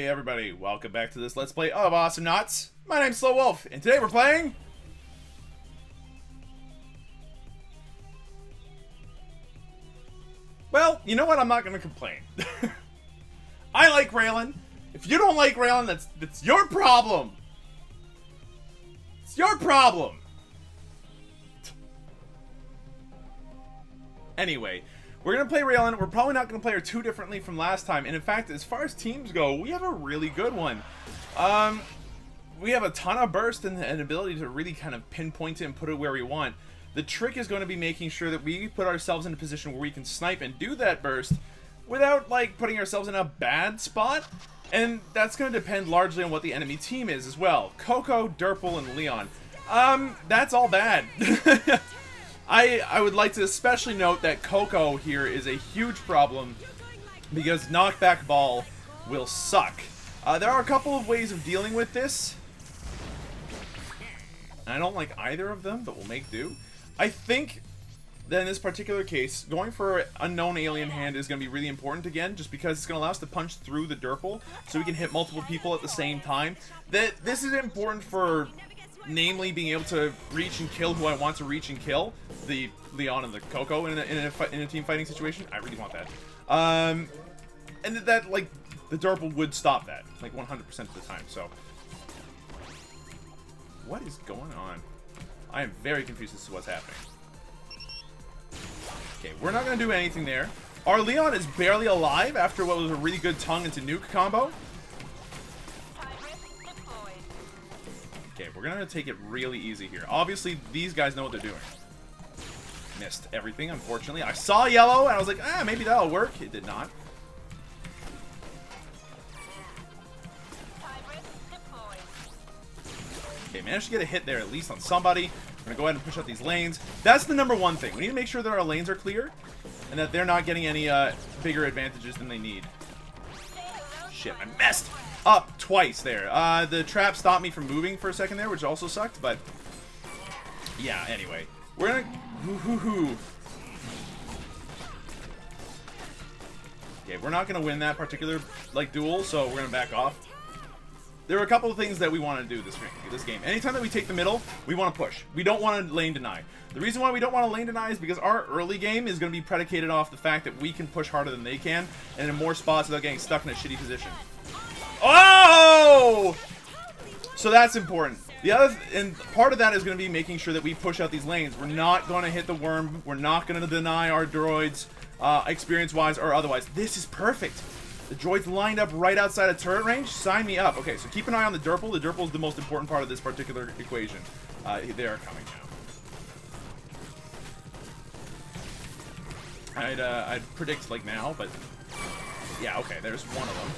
everybody, welcome back to this Let's Play of Awesomenauts. My name's SlowWolf, and today we're playing... Well, you know what? I'm not gonna complain. I like Raylan. If you don't like Raylan, that's your problem. It's your problem. Anyway, we're going to play Raylan. We're probably not going to play her too differently from last time. And in fact, as far as teams go, we have a really good one. We have a ton of burst and an ability to really kind of pinpoint it and put it where we want. The trick is going to be making sure that we put ourselves in a position where we can snipe and do that burst without, like, putting ourselves in a bad spot. And that's going to depend largely on what the enemy team is as well. Coco, Durple, and Leon. That's all bad. I would like to especially note that Coco here is a huge problem because knockback ball will suck. There are a couple of ways of dealing with this. I don't like either of them, but we'll make do. I think that in this particular case, going for unknown alien hand is going to be really important again, just because it's going to allow us to punch through the Durple, so we can hit multiple people at the same time. This is important for... namely, being able to reach and kill who I want to reach and kill, the Leon and the Coco in a team fighting situation. I really want that. And that, like, the Durple would stop that, like, 100% of the time, so. What is going on? I am very confused as to what's happening. Okay, we're not going to do anything there. Our Leon is barely alive after what was a really good tongue into nuke combo. Okay, we're gonna take it really easy here. Obviously, these guys know what they're doing. Missed everything, unfortunately. I saw yellow, and I was like, maybe that'll work. It did not. Okay, managed to get a hit there, at least on somebody. We're gonna go ahead and push out these lanes. That's the number one thing. We need to make sure that our lanes are clear, and that they're not getting any bigger advantages than they need. Shit, I missed! Up twice there. The trap stopped me from moving for a second there, which also sucked, but yeah, anyway. We're gonna... Okay, we're not gonna win that particular, like, duel, so we're gonna back off. There are a couple of things that we want to do this game. Anytime that we take the middle, we want to push. We don't want to lane deny. The reason why we don't want to lane deny is because our early game is going to be predicated off the fact that we can push harder than they can, and in more spots without getting stuck in a shitty position. Oh! So that's important. The other and part of that is going to be making sure that we push out these lanes. We're not going to hit the worm. We're not going to deny our droids, experience-wise or otherwise. This is perfect. The droids lined up right outside of turret range. Sign me up. Okay, so keep an eye on the Durple. The Durple is the most important part of this particular equation. They are coming now. I'd predict like now, but yeah, okay. There's one of them.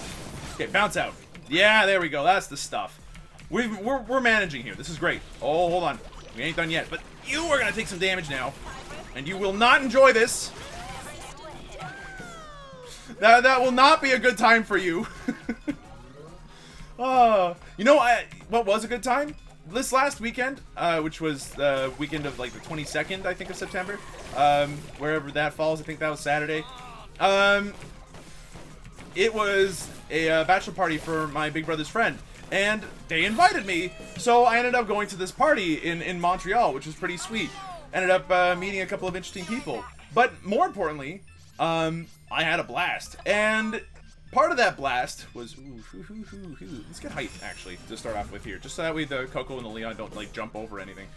Okay, bounce out. Yeah, there we go. That's the stuff. We're managing here. This is great. Oh, hold on. We ain't done yet, but you are gonna take some damage now, and you will not enjoy this. That will not be a good time for you. You know what was a good time? This last weekend, which was the weekend of like the 22nd, I think, of September, wherever that falls. I think that was Saturday. It was a bachelor party for my big brother's friend, and they invited me, so I ended up going to this party in Montreal, which was pretty sweet. Ended up meeting a couple of interesting people, but more importantly, I had a blast, and part of that blast was, let's get height, actually, to start off with here, just so that way the Coco and the Leon don't, like, jump over anything.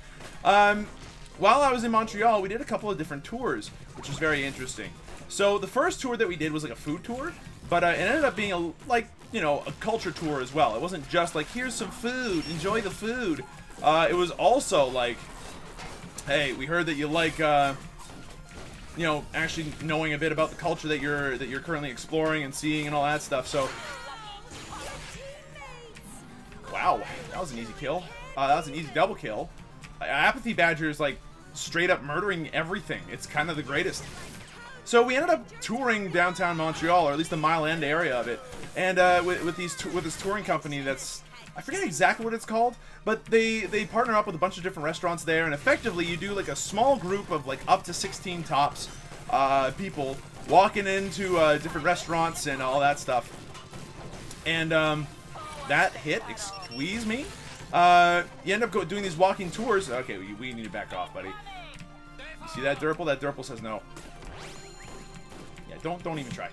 While I was in Montreal, we did a couple of different tours, which was very interesting. So the first tour that we did was like a food tour, but it ended up being a culture tour as well. It wasn't just like, here's some food, enjoy the food. It was also like, hey, we heard that you like, actually knowing a bit about the culture that you're currently exploring and seeing and all that stuff. So, wow, that was an easy kill. That was an easy double kill. Apathy Badger is like straight up murdering everything. It's kind of the greatest. So we ended up touring downtown Montreal, or at least the Mile End area of it, and with this touring company that's, I forget exactly what it's called, but they partner up with a bunch of different restaurants there, and effectively you do like a small group of like up to 16 tops people walking into different restaurants and all that stuff. And that hit, squeeze me. You end up doing these walking tours. Okay, we need to back off, buddy. You see that Durple? That Durple says no. Yeah, don't even try.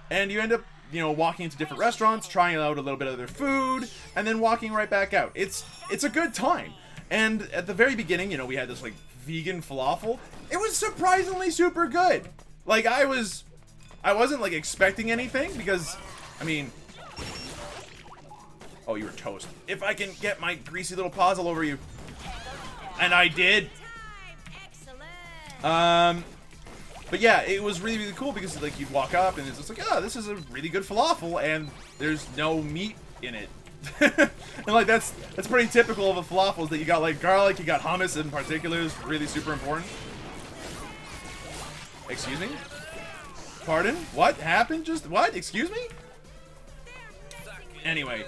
And you end up, you know, walking into different restaurants, trying out a little bit of their food, and then walking right back out. It's a good time. And at the very beginning, you know, we had this like vegan falafel. It was surprisingly super good. Like I wasn't like expecting anything because, I mean, oh, you were toast. If I can get my greasy little paws all over you. And I did. But yeah, it was really, really cool because like you'd walk up and it's just like, oh, this is a really good falafel and there's no meat in it. And like that's pretty typical of a falafel, is that you got like garlic, you got hummus in particular is really super important. Excuse me? Pardon? What happened? Just what? Excuse me? Anyway.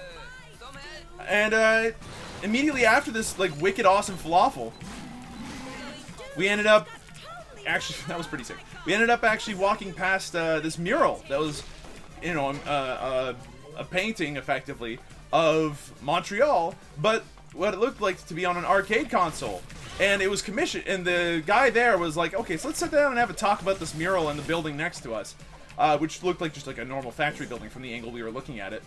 And immediately after this like wicked awesome falafel, we ended up actually, that was pretty sick. We ended up actually walking past this mural that was, you know, a painting effectively of Montreal, but what it looked like to be on an arcade console. And it was commissioned, and the guy there was like, okay, so let's sit down and have a talk about this mural in the building next to us, which looked like just like a normal factory building from the angle we were looking at it.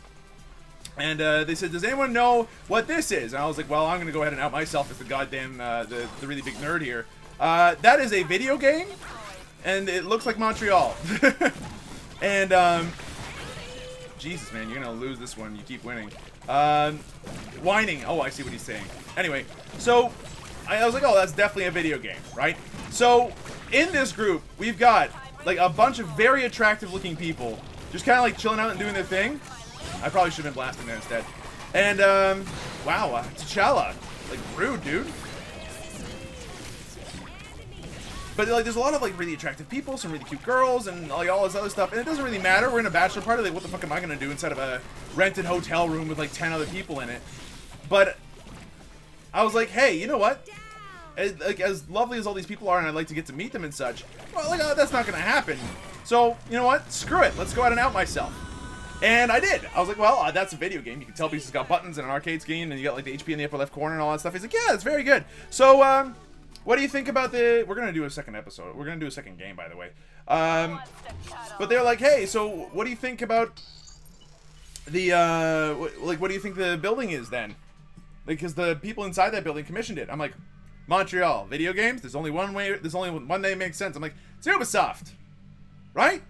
And they said, does anyone know what this is? And I was like, well, I'm going to go ahead and out myself as the goddamn, the really big nerd here. That is a video game, and it looks like Montreal. And, Jesus, man, you're going to lose this one. You keep winning. Whining. Oh, I see what he's saying. Anyway, so I was like, oh, that's definitely a video game, right? So in this group, we've got like a bunch of very attractive looking people just kind of like chilling out and doing their thing. I probably should have been blasting there instead. And, wow, T'Challa. Like, rude, dude. But, like, there's a lot of, like, really attractive people, some really cute girls, and, like, all this other stuff. And it doesn't really matter. We're in a bachelor party. Like, what the fuck am I going to do inside of a rented hotel room with, like, 10 other people in it? But I was like, hey, you know what? As lovely as all these people are, and I'd like to get to meet them and such, well, like, that's not going to happen. So, you know what? Screw it. Let's go out and out myself. And I did. I was like, well, that's a video game. You can tell because it's got buttons and an arcade screen, and you got like the HP in the upper left corner and all that stuff. He's like, yeah, it's very good. So, what do you think about the... We're going to do a second episode. We're going to do a second game, by the way. But they're like, hey, so what do you think about the, what do you think the building is then? Because the people inside that building commissioned it. I'm like, Montreal, video games? There's only one way, there's only one way it makes sense. I'm like, it's Ubisoft, right?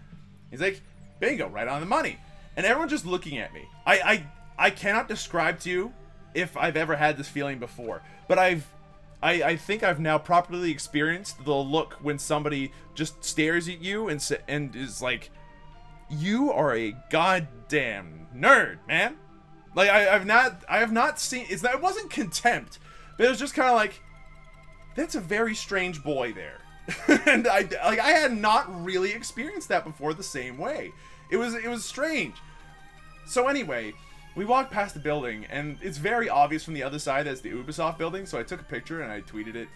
He's like, bingo, right on the money. And everyone's just looking at me. I cannot describe to you if I've ever had this feeling before, but I think I've now properly experienced the look when somebody just stares at you and is like, you are a goddamn nerd, man. Like I have not seen, it wasn't contempt, but it was just kind of like, that's a very strange boy there. And I had not really experienced that before the same way. It was strange. So anyway, we walked past the building, and it's very obvious from the other side that it's the Ubisoft building, so I took a picture and I tweeted it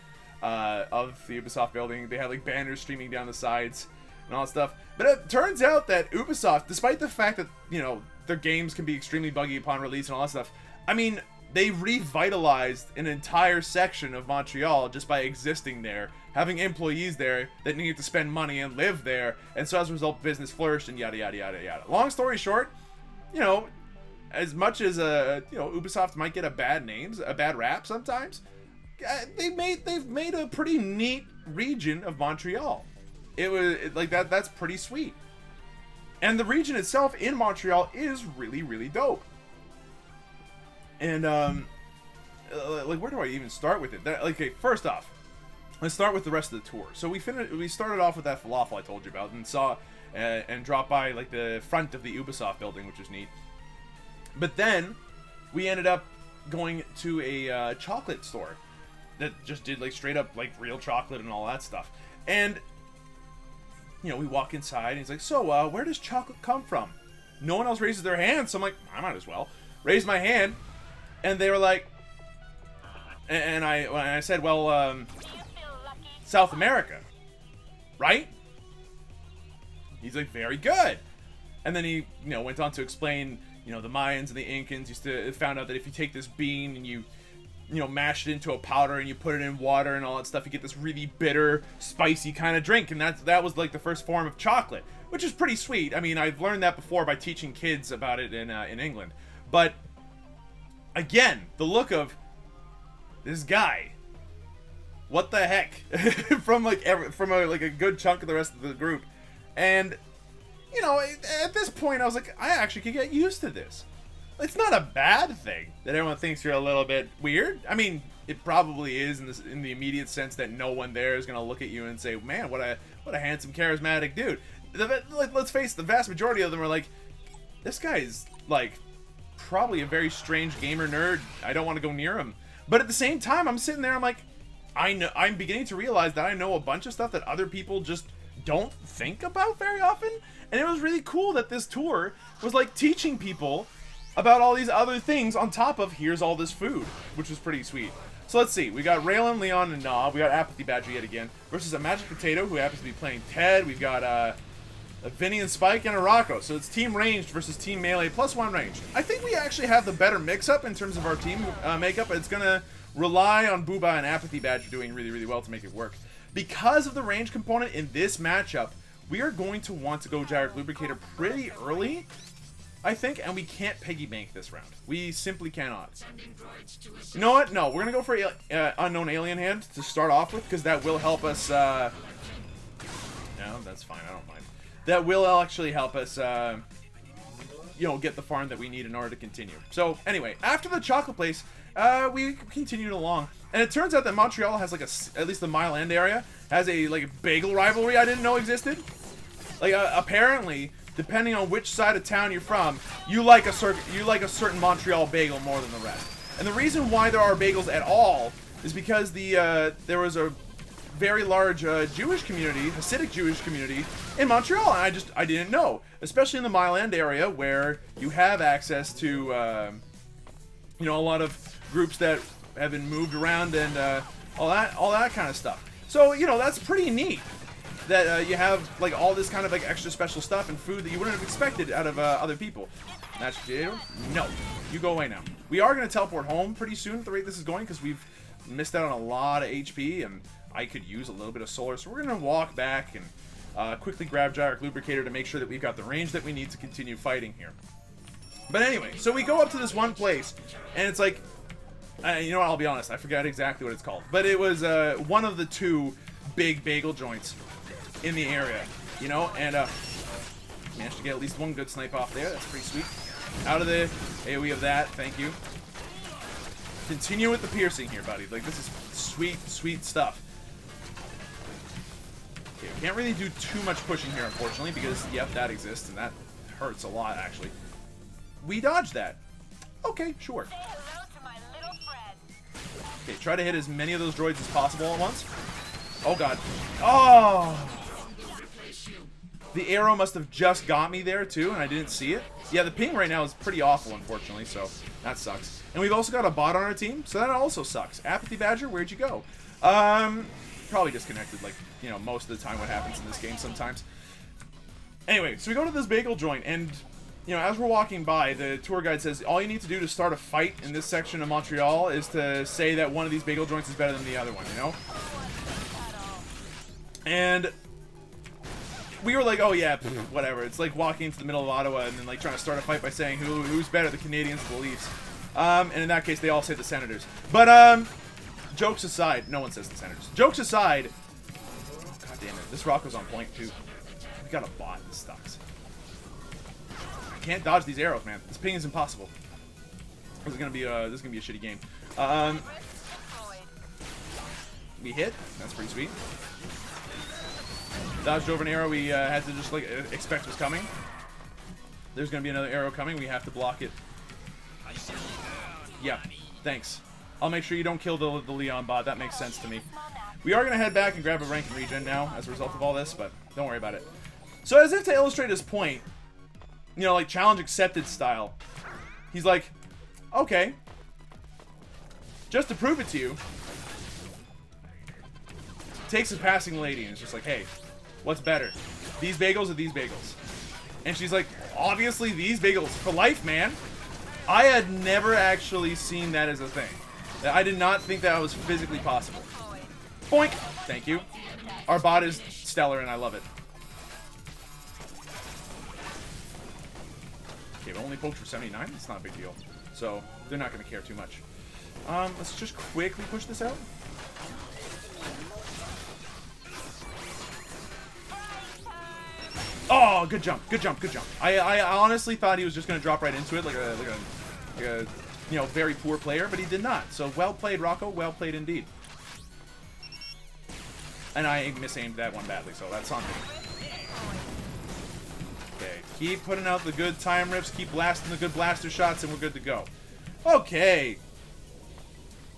of the Ubisoft building. They had like banners streaming down the sides and all that stuff. But it turns out that Ubisoft, despite the fact that, you know, their games can be extremely buggy upon release and all that stuff, I mean, they revitalized an entire section of Montreal just by existing there, having employees there that needed to spend money and live there, and so as a result, business flourished and yada yada yada yada. Long story short, you know, as much as you know, Ubisoft might get a bad rap sometimes, they've made a pretty neat region of Montreal. Like that's pretty sweet, and the region itself in Montreal is really really dope. And like, where do I even start with it? Okay, first off, let's start with the rest of the tour. So we started off with that falafel I told you about, and saw and dropped by like the front of the Ubisoft building, which was neat. But then we ended up going to a chocolate store that just did like straight up like real chocolate and all that stuff. And you know, we walk inside and he's like, so where does chocolate come from? No one else raises their hand, so I'm like, I might as well raise my hand. And they were like, and I said, well, South America, right? He's like, very good. And then he, went on to explain, the Mayans and the Incans found out that if you take this bean and you mash it into a powder and you put it in water and all that stuff, you get this really bitter, spicy kind of drink. And that was like the first form of chocolate, which is pretty sweet. I mean, I've learned that before by teaching kids about it in England. But again, the look of this guy, what the heck, from a good chunk of the rest of the group. And at this point I was like, I actually could get used to this. It's not a bad thing that everyone thinks you're a little bit weird. I mean, it probably is in the immediate sense that no one there is gonna look at you and say, man, what a handsome, charismatic dude. Let's face it, the vast majority of them are like, this guy's like probably a very strange gamer nerd. I don't want to go near him. But at the same time, I'm sitting there, I'm like, I'm beginning to realize that I know a bunch of stuff that other people just don't think about very often. And it was really cool that this tour was like teaching people about all these other things on top of here's all this food, which was pretty sweet. So let's see, we got Raylan, Leon, and Nob. We got Apathy Badger yet again versus a Magic Potato who happens to be playing Ted. We've got a Vinny and Spike and a Rocco. So it's team ranged versus team melee +1 range. I think we actually have the better mix-up in terms of our team makeup. It's gonna rely on Booba and Apathy Badger doing really, really well to make it work. Because of the range component in this matchup, we are going to want to go Gyric Lubricator pretty early, I think, and we can't Peggy Bank this round. We simply cannot. You know what? No, we're going to go for Unknown Alien Hand to start off with, because that will help us... no, that's fine. I don't mind. That will actually help us, get the farm that we need in order to continue. So, anyway, after the chocolate place, we continued along. And it turns out that Montreal has, like, at least the Mile End area, has a, like, bagel rivalry I didn't know existed. Like, apparently, depending on which side of town you're from, you like a certain Montreal bagel more than the rest. And the reason why there are bagels at all is because there was a very large Jewish community, Hasidic Jewish community, in Montreal, and I didn't know. Especially in the Mile End area, where you have access to, a lot of groups that have been moved around and all that kind of stuff. So, that's pretty neat. That you have like all this kind of like extra special stuff and food that you wouldn't have expected out of other people. Mashed potato? No. You go away now. We are going to teleport home pretty soon at the rate this is going because we've missed out on a lot of HP and I could use a little bit of solar. So we're going to walk back and quickly grab Gyric Lubricator to make sure that we've got the range that we need to continue fighting here. But anyway, so we go up to this one place and it's like, you know what, I'll be honest, I forgot exactly what it's called. But it was one of the two big bagel joints in the area, and managed to get at least one good snipe off there. That's pretty sweet. Out of the AoE of that, thank you. Continue with the piercing here, buddy. Like, this is sweet, sweet stuff. Okay, we can't really do too much pushing here, unfortunately, because, yep, that exists, and that hurts a lot, actually. We dodged that. Okay, sure. Okay, try to hit as many of those droids as possible at once. Oh, God. Oh! The arrow must have just got me there, too, and I didn't see it. Yeah, the ping right now is pretty awful, unfortunately, so that sucks. And we've also got a bot on our team, so that also sucks. Apathy Badger, where'd you go? Probably disconnected, like, most of the time what happens in this game sometimes. Anyway, so we go to this bagel joint, and, as we're walking by, the tour guide says, all you need to do to start a fight in this section of Montreal is to say that one of these bagel joints is better than the other one, And we were like, oh yeah, whatever. It's like walking into the middle of Ottawa and then like trying to start a fight by saying who's better, the Canadians or the Leafs. And in that case, they all say the Senators. But jokes aside, no one says the Senators. Jokes aside, oh, god damn it, this Rocco's on point too. We got a bot. This sucks. I can't dodge these arrows, man. This ping is impossible. This is gonna be a shitty game. We hit. That's pretty sweet. Dodged over an arrow we had to just like expect was coming. There's gonna be another arrow coming. We have to block it. Yeah, thanks. I'll make sure you don't kill the Leon bot. That makes sense to me. We are gonna head back and grab a rank and regen now as a result of all this, but don't worry about it. So as if to illustrate his point, like challenge accepted style, he's like, okay, just to prove it to you, takes a passing lady and is just like, hey, what's better, these bagels or these bagels? And she's like, obviously these bagels for life, man. I had never actually seen that as a thing. I did not think that was physically possible. Boink! Thank you. Our bot is stellar and I love it. Okay, but only poked for 79? It's not a big deal. So, they're not going to care too much. Let's just quickly push this out. Oh, good jump, good jump, good jump. I honestly thought he was just going to drop right into it like a you know, very poor player, but he did not. So, well played, Rocco. Well played indeed. And I misaimed that one badly, so that's on me. Okay, keep putting out the good time rips, keep blasting the good blaster shots, and we're good to go. Okay.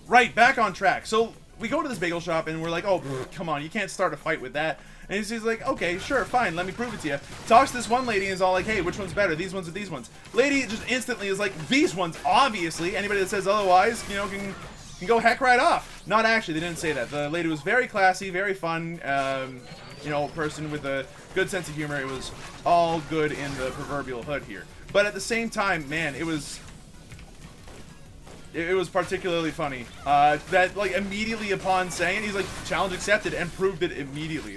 Right, back on track. So, we go to this bagel shop, and we're like, oh, come on, you can't start a fight with that. And he's like, okay, sure, fine, let me prove it to you. Talks to this one lady and is all like, hey, which one's better, these ones or these ones? Lady just instantly is like, these ones, obviously. Anybody that says otherwise, you know, can go heck right off. Not actually, they didn't say that. The lady was very classy, very fun, you know, person with a good sense of humor. It was all good in the proverbial hood here. But at the same time, man, it was particularly funny. That, like, immediately upon saying it, he's like, challenge accepted, and proved it immediately.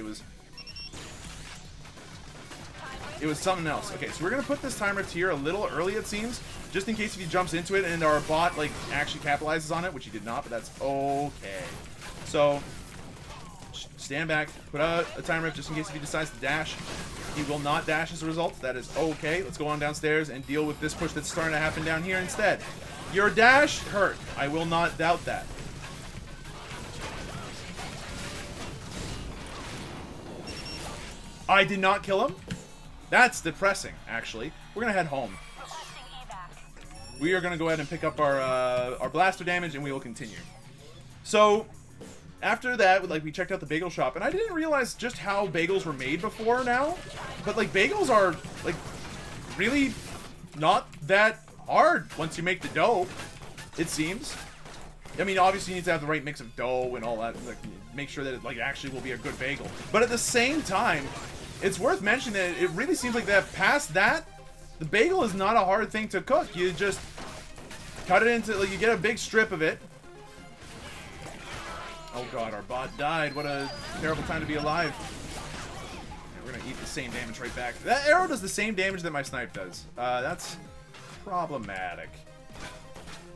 It was something else. Okay, so we're going to put this timer tier a little early, it seems, just in case if he jumps into it and our bot, like, actually capitalizes on it, which he did not, but that's okay. So, stand back, put out a timer just in case if he decides to dash. He will not dash as a result. That is okay. Let's go on downstairs and deal with this push that's starting to happen down here instead. Your dash hurt. I will not doubt that. I did not kill him. That's depressing, actually. We're going to head home. We are going to go ahead and pick up our blaster damage, and we will continue. So, after that, like, we checked out the bagel shop, and I didn't realize just how bagels were made before now. But, like, bagels are, like, really not that hard once you make the dough, it seems. I mean, obviously you need to have the right mix of dough and all that, like, make sure that it, like, actually will be a good bagel. But at the same time, it's worth mentioning that it really seems like that past that, the bagel is not a hard thing to cook. You just cut it into, like, you get a big strip of it. Oh god, our bot died. What a terrible time to be alive. Yeah, we're gonna eat the same damage right back. That arrow does the same damage that my snipe does. That's problematic.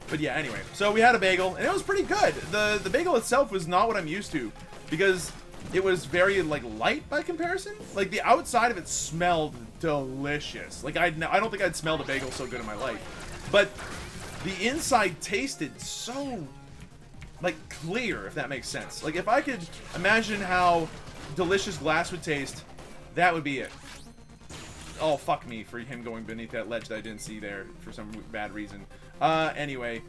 But yeah, anyway, so we had a bagel, and it was pretty good. The bagel itself was not what I'm used to, because it was very, like, light by comparison. Like, the outside of it smelled delicious. Like, I don't think I'd smelled a bagel so good in my life. But the inside tasted so, like, clear, if that makes sense. Like, if I could imagine how delicious glass would taste, that would be it. Oh, fuck me for him going beneath that ledge that I didn't see there for some bad reason. Anyway.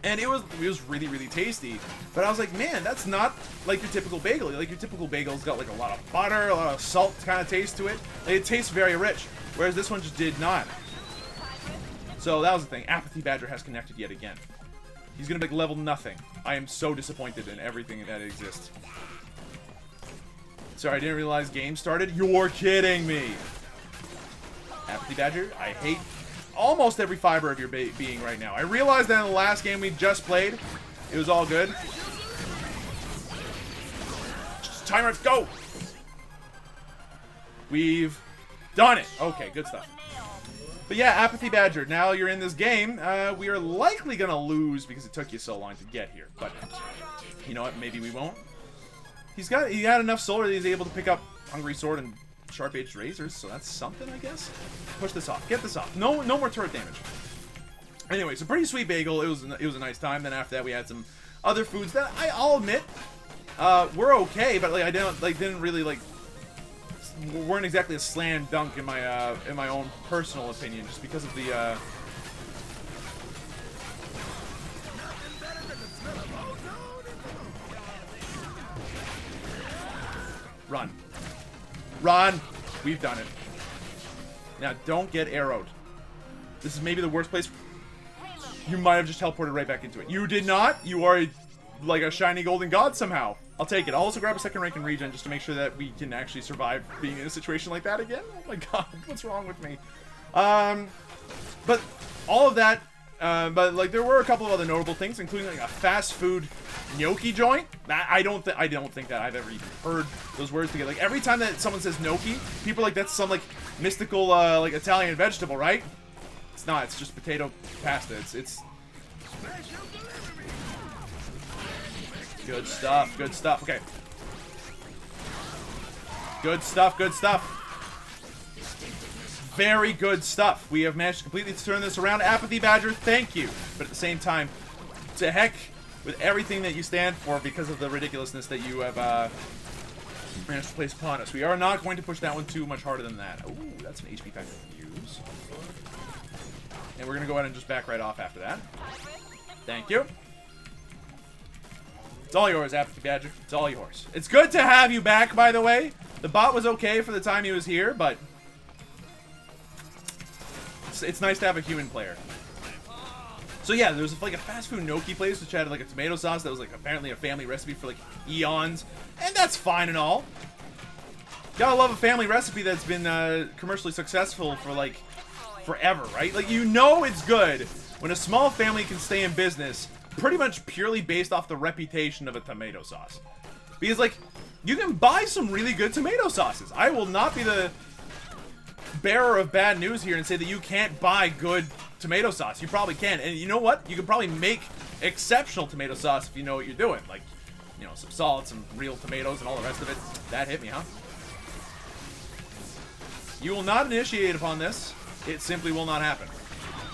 And it was really, really tasty. But I was like, man, that's not like your typical bagel. Like, your typical bagel's got, like, a lot of butter, a lot of salt kind of taste to it. Like, it tastes very rich. Whereas this one just did not. So, that was the thing. Apathy Badger has connected yet again. He's gonna be, like, level nothing. I am so disappointed in everything that exists. Sorry, I didn't realize game started. You're kidding me! Apathy Badger, I hate almost every fiber of your being right now. I realized that in the last game we just played, it was all good. Just timer, go! We've done it. Okay, good stuff. But yeah, Apathy Badger, now you're in this game. We are likely going to lose because it took you so long to get here. But, you know what, maybe we won't. He had enough solar that he's able to pick up Hungry Sword and Sharp-Edged Razors, so that's something, I guess. Push this off. Get this off. No more turret damage. Anyway, so pretty sweet bagel. It was a nice time. Then after that, we had some other foods that I'll admit were okay, but like I didn't really like weren't exactly a slam dunk in my own personal opinion, just because of the. Run. Run! We've done it. Now, don't get arrowed. This is maybe the worst place. You might have just teleported right back into it. You did not. You are like a shiny golden god somehow. I'll take it. I'll also grab a second rank in regen just to make sure that we can actually survive being in a situation like that again. Oh my god, what's wrong with me? But all of that, but like there were a couple of other notable things, including like a fast food gnocchi joint. I don't think that I've ever even heard those words together. Like every time that someone says gnocchi, people are like, that's some like mystical like Italian vegetable, right? It's not. It's just potato pasta. It's good stuff. Good stuff. Okay. Good stuff. Good stuff. Very good stuff. We have managed to completely turn this around. Apathy Badger, thank you. But at the same time, to heck with everything that you stand for because of the ridiculousness that you have managed to place upon us. We are not going to push that one too much harder than that. Ooh, that's an HP pack to use. And we're going to go ahead and just back right off after that. Thank you. It's all yours, Apathy Badger. It's all yours. It's good to have you back, by the way. The bot was okay for the time he was here, but it's nice to have a human player. So yeah, there was like a fast food gnocchi place which had like a tomato sauce that was like apparently a family recipe for like eons, and that's fine and all. Gotta love a family recipe that's been commercially successful for like forever, right? Like, you know it's good when a small family can stay in business pretty much purely based off the reputation of a tomato sauce. Because like, you can buy some really good tomato sauces. I will not be the bearer of bad news here and say that you can't buy good tomato sauce. You probably can. And you know what? You can probably make exceptional tomato sauce if you know what you're doing. Like, you know, some salt, some real tomatoes, and all the rest of it. That hit me, huh? You will not initiate upon this. It simply will not happen.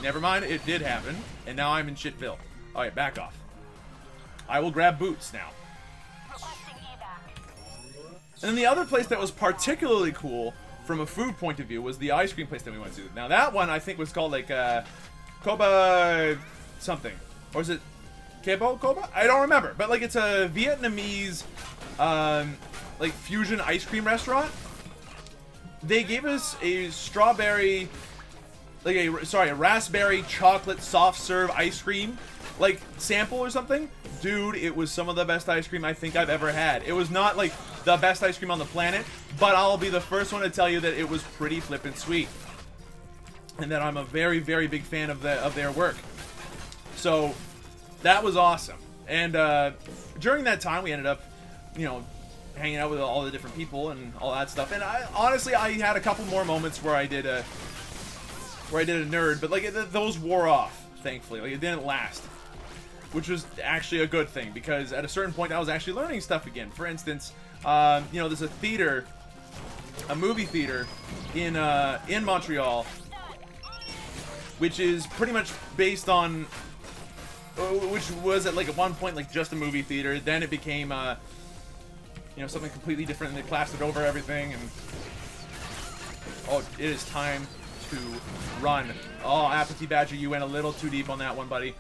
Never mind, it did happen. And now I'm in shitville. Alright, back off. I will grab boots now. And then the other place that was particularly cool from a food point of view was the ice cream place that we went to. Now that one I think was called like Koba something. Or is it Kebo Koba? I don't remember. But like it's a Vietnamese like fusion ice cream restaurant. They gave us a strawberry like a raspberry chocolate soft serve ice cream like sample or something. Dude, it was some of the best ice cream I think I've ever had. It was not like the best ice cream on the planet, but I'll be the first one to tell you that it was pretty flippin' sweet. And that I'm a very, very big fan of their work. So, that was awesome. And during that time, we ended up, you know, hanging out with all the different people and all that stuff. And honestly, I had a couple more moments where I did a nerd, but like those wore off, thankfully. Like, it didn't last. Which was actually a good thing, because at a certain point I was actually learning stuff again. For instance, you know, there's a movie theater in Montreal, which is pretty much based on, which was at like at one point like just a movie theater. Then it became, you know, something completely different, and they plastered over everything. And oh, it is time to run. Oh, Apathy Badger, you went a little too deep on that one, buddy.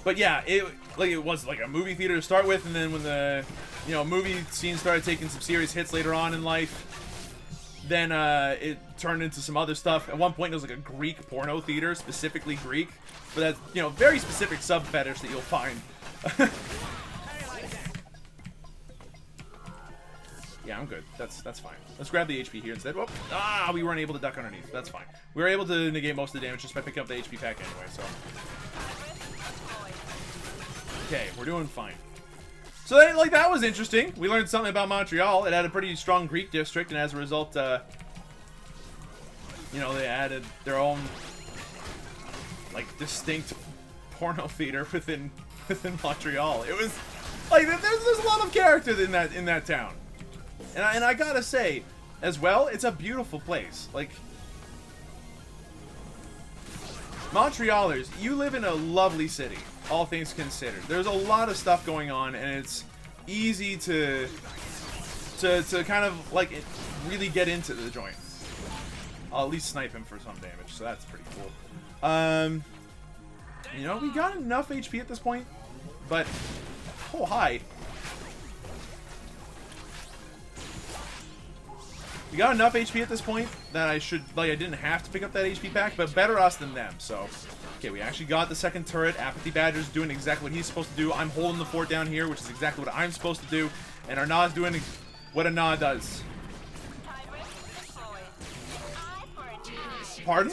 But yeah, it was like a movie theater to start with, and then when the, you know, movie scene started taking some serious hits later on in life, then it turned into some other stuff. At one point, there was like a Greek porno theater, specifically Greek, but that's, you know, very specific sub fetish that you'll find. Yeah, I'm good. That's fine. Let's grab the HP here instead. Whoop. Ah, we weren't able to duck underneath. That's fine. We were able to negate most of the damage just by picking up the HP pack anyway, so. Okay, we're doing fine. So then, like, that was interesting. We learned something about Montreal. It had a pretty strong Greek district, and as a result, you know, they added their own, like, distinct porno theater within Montreal. It was like there's a lot of character in that town, and I gotta say, as well, it's a beautiful place. Like, Montrealers, you live in a lovely city, all things considered. There's a lot of stuff going on, and it's easy to kind of like really get into the joint. I'll at least snipe him for some damage, so that's pretty cool. You know, we got enough HP at this point, but oh hi. We got enough HP at this point that I didn't have to pick up that HP pack, but better us than them, so. Okay, we actually got the second turret. Apathy Badger's doing exactly what he's supposed to do. I'm holding the fort down here, which is exactly what I'm supposed to do. And Arnaud's doing what Arnaud does. Pardon?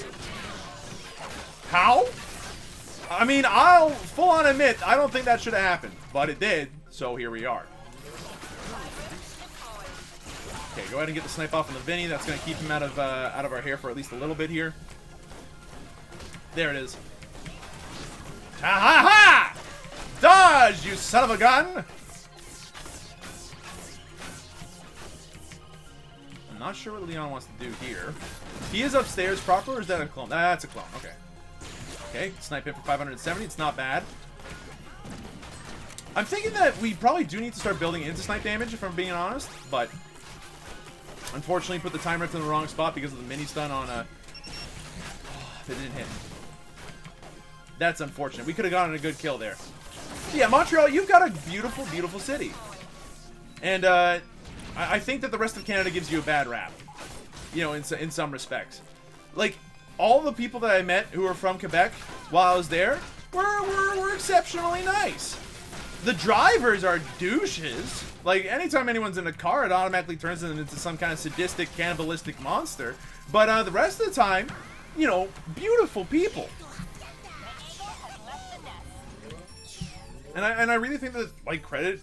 How? I mean, I'll full on admit, I don't think that should have happened. But it did, so here we are. Okay, go ahead and get the snipe off on the Vinny. That's going to keep him out of our hair for at least a little bit here. There it is. Ha ha ha! Dodge, you son of a gun! I'm not sure what Leon wants to do here. He is upstairs proper, or is that a clone? That's a clone, okay. Okay, snipe him for 570. It's not bad. I'm thinking that we probably do need to start building into snipe damage, if I'm being honest, but unfortunately put the time rifle in the wrong spot because of the mini stun on a... Oh, it didn't hit. That's unfortunate. We could have gotten a good kill there. Yeah, Montreal, you've got a beautiful, beautiful city. And I think that the rest of Canada gives you a bad rap. You know, in some respects. Like, all the people that I met who were from Quebec while I was there were exceptionally nice. The drivers are douches. Like, anytime anyone's in a car, it automatically turns them into some kind of sadistic, cannibalistic monster. But the rest of the time, you know, beautiful people. And I really think that, like, credit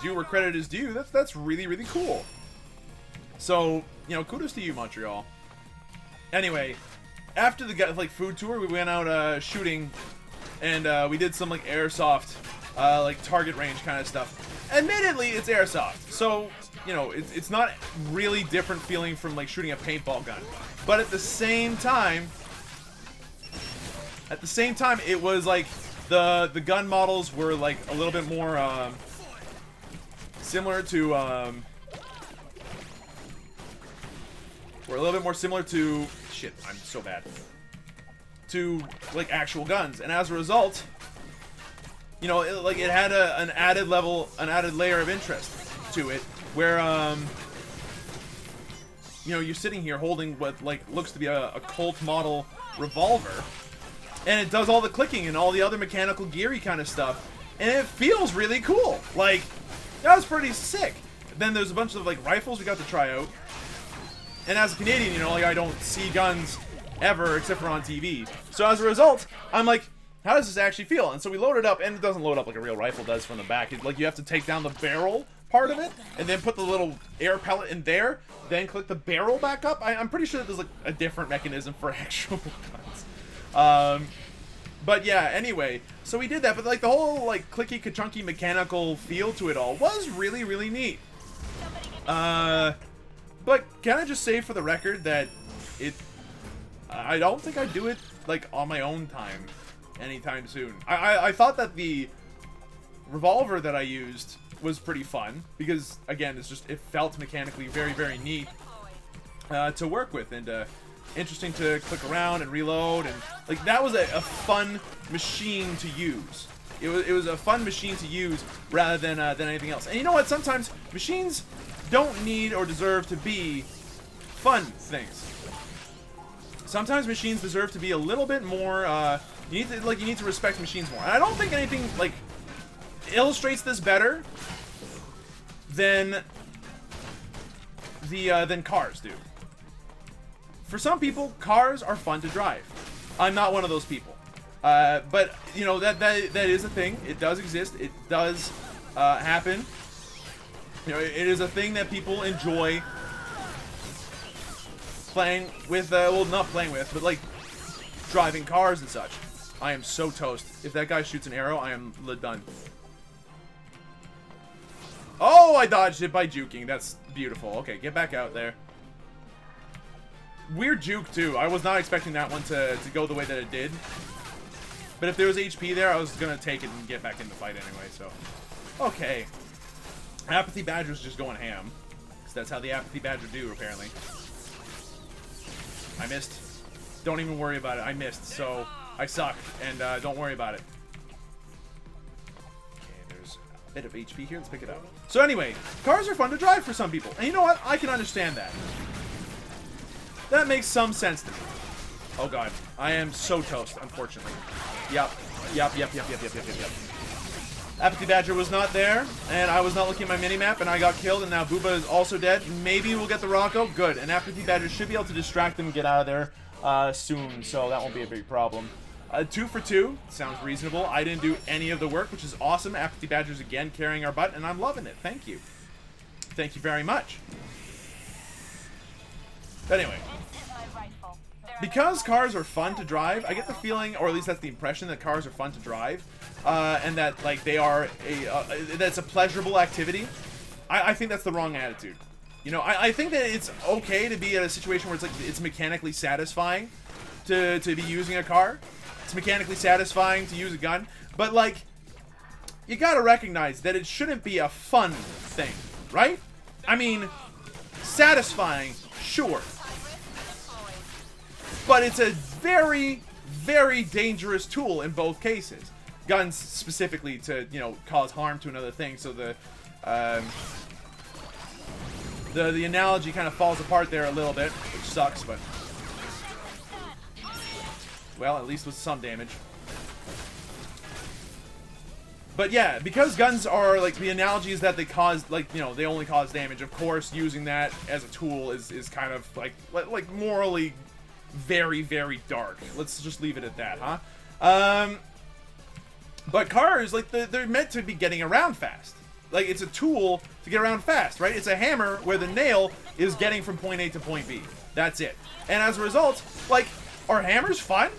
due where credit is due. That's really, really cool. So, you know, kudos to you, Montreal. Anyway, after the like food tour, we went out shooting, and we did some like airsoft, like target range kind of stuff. Admittedly, it's airsoft, so you know it's not really different feeling from like shooting a paintball gun. But at the same time, it was like the gun models were like a little bit more similar to shit, I'm so bad. To like actual guns, and as a result, you know, it had an added layer of interest to it, where you know, you're sitting here holding what like looks to be a Colt model revolver, and it does all the clicking and all the other mechanical geary kind of stuff, and it feels really cool. Like, that was pretty sick. Then there's a bunch of like rifles we got to try out. And as a Canadian, you know, like, I don't see guns ever except for on TV. So as a result, I'm like, how does this actually feel? And so we load it up, and it doesn't load up like a real rifle does from the back. Like, you have to take down the barrel part of it, and then put the little air pellet in there, then click the barrel back up. I'm pretty sure that there's like a different mechanism for actual guns. But yeah, anyway, so we did that, but like the whole like clicky-ka-chunky mechanical feel to it all was really, really neat. But can I just say for the record that I don't think I'd do it, like, on my own time anytime soon. I thought that the revolver that I used was pretty fun, because, again, it felt mechanically very, very neat to work with, and interesting to click around and reload, and, like, that was a fun machine to use. It was a fun machine to use rather than anything else. And you know what? Sometimes machines don't need or deserve to be fun things. Sometimes machines deserve to be a little bit more, you need to respect machines more. And I don't think anything, like, illustrates this better than cars do. For some people, cars are fun to drive. I'm not one of those people. But, you know, that is a thing. It does exist. It does happen. You know, it is a thing that people enjoy playing with, well, not playing with, but, like, driving cars and such. I am so toast. If that guy shoots an arrow, I am done. Oh, I dodged it by juking. That's beautiful. Okay, get back out there. Weird juke, too. I was not expecting that one to go the way that it did. But if there was HP there, I was going to take it and get back in the fight anyway, so. Okay. Apathy Badger's just going ham. Because that's how the Apathy Badger do, apparently. I missed. Don't even worry about it. I missed, so I suck. And don't worry about it. Okay, there's a bit of HP here. Let's pick it up. So anyway, cars are fun to drive for some people. And you know what? I can understand that. That makes some sense to me. Oh god. I am so toast, unfortunately. Yep. Apathy Badger was not there, and I was not looking at my minimap, and I got killed, and now Booba is also dead. Maybe we'll get the Rocco. Good. And Apathy Badger should be able to distract them and get out of there soon, so that won't be a big problem. 2 for 2. Sounds reasonable. I didn't do any of the work, which is awesome. Apathy Badger's again carrying our butt, and I'm loving it. Thank you. Thank you very much. But anyway. Because cars are fun to drive, I get the feeling, or at least that's the impression, that cars are fun to drive, and that like they are that's a pleasurable activity. I think that's the wrong attitude. You know, I think that it's okay to be in a situation where it's like it's mechanically satisfying to be using a car. It's mechanically satisfying to use a gun, but like you gotta recognize that it shouldn't be a fun thing, right? I mean, satisfying, sure. But it's a very, very dangerous tool in both cases. Guns specifically to, you know, cause harm to another thing. So the analogy kind of falls apart there a little bit, which sucks, but well, at least with some damage. But yeah, because guns are like the analogy is that they cause like, you know, they only cause damage. Of course, using that as a tool is kind of like morally very, very dark. Let's just leave it at that, huh? But cars, like, they're meant to be getting around fast. Like, it's a tool to get around fast, right? It's a hammer where the nail is getting from point A to point B. That's it. And as a result, like, are hammers fun?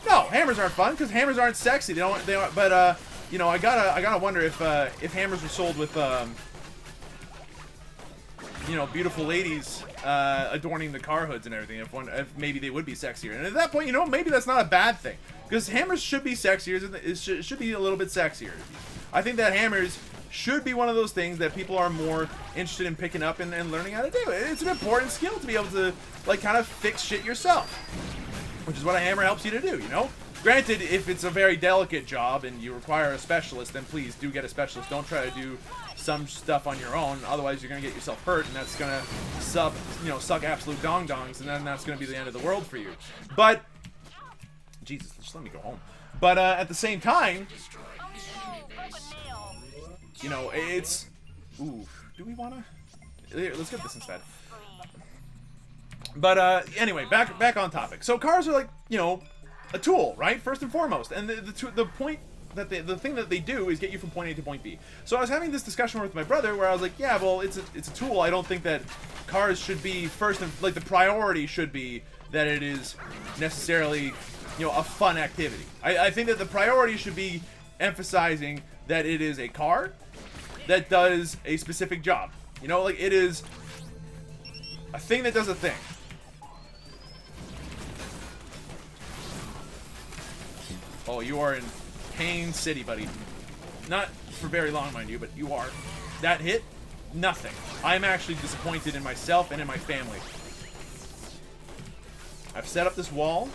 No, hammers aren't fun because hammers aren't sexy. They don't. But you know, I gotta wonder if hammers were sold with you know, beautiful ladies adorning the car hoods and everything, if maybe they would be sexier. And at that point, you know, maybe that's not a bad thing. Because hammers should be sexier. It should be a little bit sexier. I think that hammers should be one of those things that people are more interested in picking up and learning how to do. It's an important skill to be able to, like, kind of fix shit yourself. Which is what a hammer helps you to do, you know? Granted, if it's a very delicate job and you require a specialist, then please do get a specialist. Don't try to do some stuff on your own, otherwise you're gonna get yourself hurt, and that's gonna suck absolute dong-dongs, and then that's gonna be the end of the world for you. But Jesus, just let me go home. But at the same time, you know, it's ooh. Do we wanna? Here, let's get this instead. But anyway, back on topic. So cars are like, you know, a tool, right? First and foremost, and the point. The thing that they do is get you from point A to point B. So I was having this discussion with my brother where I was like, yeah, well, it's a tool. I don't think that cars should be first, and like the priority should be that it is necessarily, you know, a fun activity. I think that the priority should be emphasizing that it is a car that does a specific job. You know, like it is a thing that does a thing. Oh, you are in Pain City, buddy. Not for very long, mind you, but you are. That hit? Nothing. I'm actually disappointed in myself and in my family. I've set up this wall.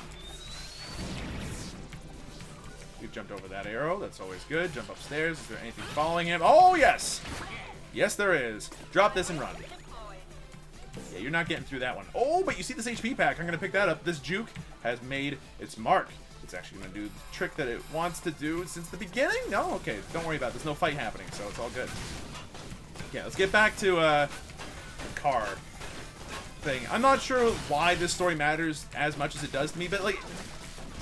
We've jumped over that arrow. That's always good. Jump upstairs. Is there anything following him? Oh, yes! Yes, there is. Drop this and run. Yeah, you're not getting through that one. Oh, but you see this HP pack. I'm going to pick that up. This juke has made its mark. It's actually going to do the trick that it wants to do since the beginning? No? Okay, don't worry about it. There's no fight happening, so it's all good. Yeah, let's get back to the car thing. I'm not sure why this story matters as much as it does to me, but, like,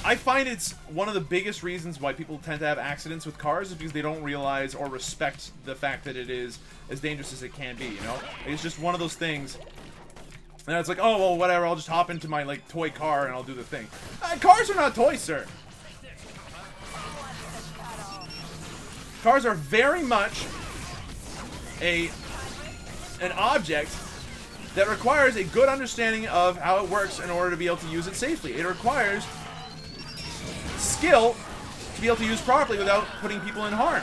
I find it's one of the biggest reasons why people tend to have accidents with cars is because they don't realize or respect the fact that it is as dangerous as it can be, you know? It's just one of those things. And it's like, oh, well, whatever, I'll just hop into my, like, toy car and I'll do the thing. Cars are not toys, sir. Cars are very much an object that requires a good understanding of how it works in order to be able to use it safely. It requires skill to be able to use properly without putting people in harm.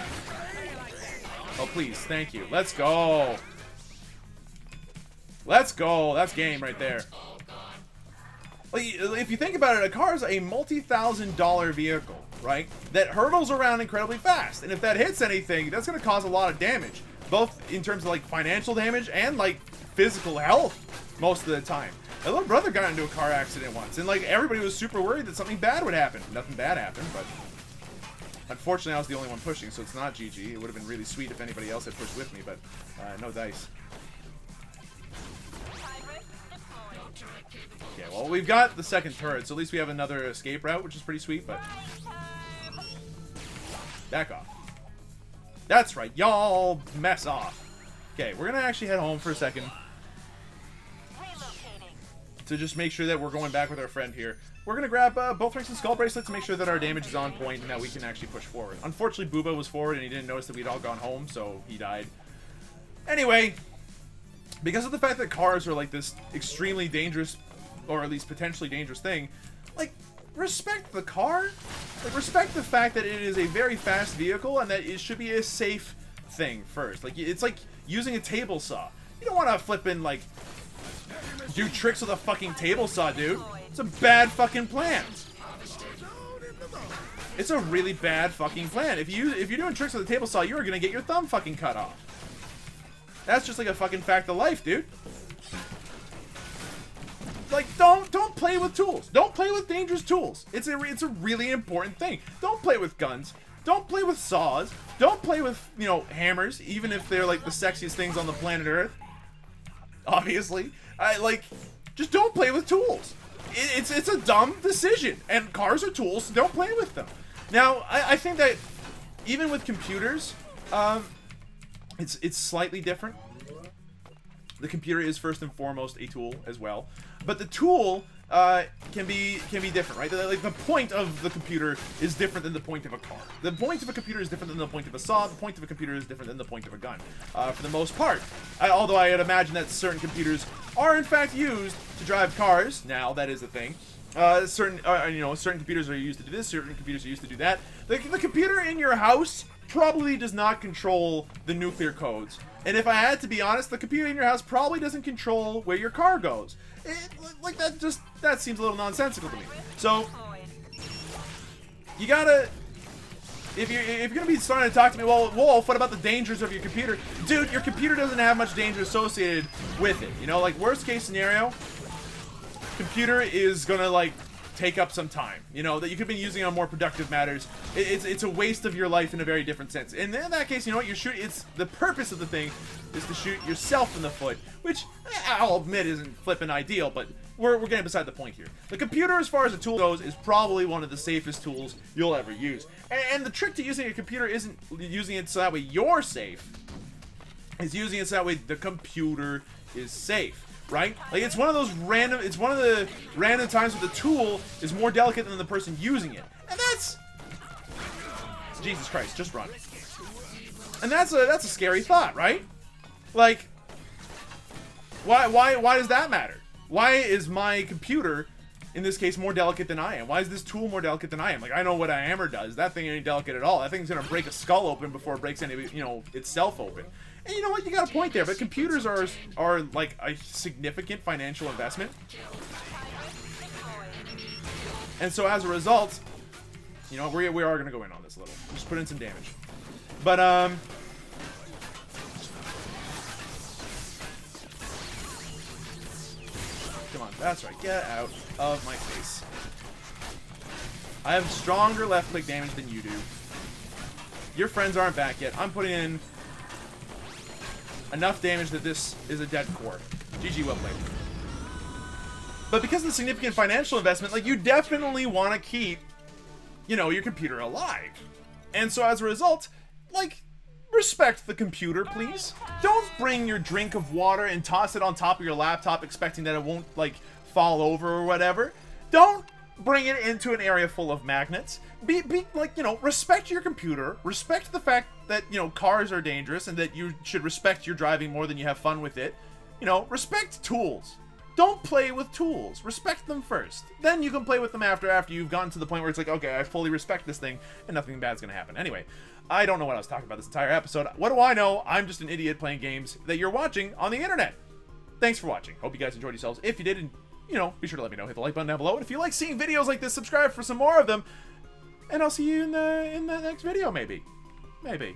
Oh, please, thank you. Let's go. Let's go. That's game right there. Like, if you think about it, a car is a multi-$1,000 vehicle, right? That hurtles around incredibly fast. And if that hits anything, that's going to cause a lot of damage. Both in terms of, like, financial damage and, like, physical health most of the time. My little brother got into a car accident once. And, like, everybody was super worried that something bad would happen. Nothing bad happened, but Unfortunately, I was the only one pushing, so it's not GG. It would have been really sweet if anybody else had pushed with me, but no dice. Yeah, well, we've got the second turret, so at least we have another escape route, which is pretty sweet, but... Back off. That's right, y'all mess off. Okay, we're gonna actually head home for a second. To just make sure that we're going back with our friend here. We're gonna grab both rings and skull bracelets to make sure that our damage is on point and that we can actually push forward. Unfortunately, Booba was forward and he didn't notice that we'd all gone home, so he died. Anyway, because of the fact that cars are like this extremely dangerous, or at least potentially dangerous thing, like, respect the car. Like, respect the fact that it is a very fast vehicle and that it should be a safe thing first. Like, it's like using a table saw. You don't want to flip in, like, do tricks with a fucking table saw, dude. It's a bad fucking plan. It's a really bad fucking plan. If you're doing tricks with a table saw, you are gonna get your thumb fucking cut off. That's just like a fucking fact of life, dude. Like, don't play with tools. Don't play with dangerous tools. It's a really important thing. Don't play with guns. Don't play with saws. Don't play with, you know, hammers, even if they're like the sexiest things on the planet Earth. Obviously, just don't play with tools. It's a dumb decision, and cars are tools, so don't play with them. Now, I think that even with computers, it's slightly different. The computer is first and foremost a tool as well, but the tool can be different, right? Like, the point of the computer is different than the point of a car. The point of a computer is different than the point of a saw. The point of a computer is different than the point of a gun, for the most part. Although I would imagine that certain computers are in fact used to drive cars. Now, that is a thing. Certain computers are used to do this. Certain computers are used to do that. The computer in your house probably does not control the nuclear codes. And if I had to be honest, the computer in your house probably doesn't control where your car goes. That seems a little nonsensical to me. So, you gotta... If you're gonna be starting to talk to me, well, Wolf, what about the dangers of your computer? Dude, your computer doesn't have much danger associated with it. You know, like, worst case scenario, computer is gonna, like, take up some time, you know, that you could be using on more productive matters. It's a waste of your life in a very different sense. And in that case, you know what, it's the purpose of the thing is to shoot yourself in the foot, which I'll admit isn't flippin' ideal, but we're getting beside the point here. The computer, as far as a tool goes, is probably one of the safest tools you'll ever use. And the trick to using a computer isn't using it so that way you're safe. It's using it so that way the computer is safe. Right? Like, it's one of the random times where the tool is more delicate than the person using it. And that's... Jesus Christ, just run. And that's a scary thought, right? Like, why does that matter? Why is my computer, in this case, more delicate than I am? Why is this tool more delicate than I am? Like, I know what a hammer does. That thing ain't delicate at all. That thing's gonna break a skull open before it breaks any, you know, itself open. And you know what? You got a point there, but computers are like a significant financial investment. And so as a result, you know, we are going to go in on this a little. Just put in some damage. But, come on, that's right. Get out of my face. I have stronger left click damage than you do. Your friends aren't back yet. I'm putting in enough damage that this is a dead core. GG, well played. But because of the significant financial investment, like, you definitely want to keep, you know, your computer alive. And so as a result, like, respect the computer, please. Don't bring your drink of water and toss it on top of your laptop expecting that it won't, like, fall over or whatever. Don't bring it into an area full of magnets. Be like, you know, respect your computer. Respect the fact that, you know, cars are dangerous and that you should respect your driving more than you have fun with it. You know, respect tools. Don't play with tools. Respect them first. Then you can play with them after you've gotten to the point where it's like, okay, I fully respect this thing and nothing bad's gonna happen. Anyway, I don't know what I was talking about this entire episode. What do I know? I'm just an idiot playing games that you're watching on the internet. Thanks for watching. Hope you guys enjoyed yourselves. If you did, and you know, be sure to let me know. Hit the like button down below. And if you like seeing videos like this, subscribe for some more of them. And I'll see you in the next video, maybe. Maybe.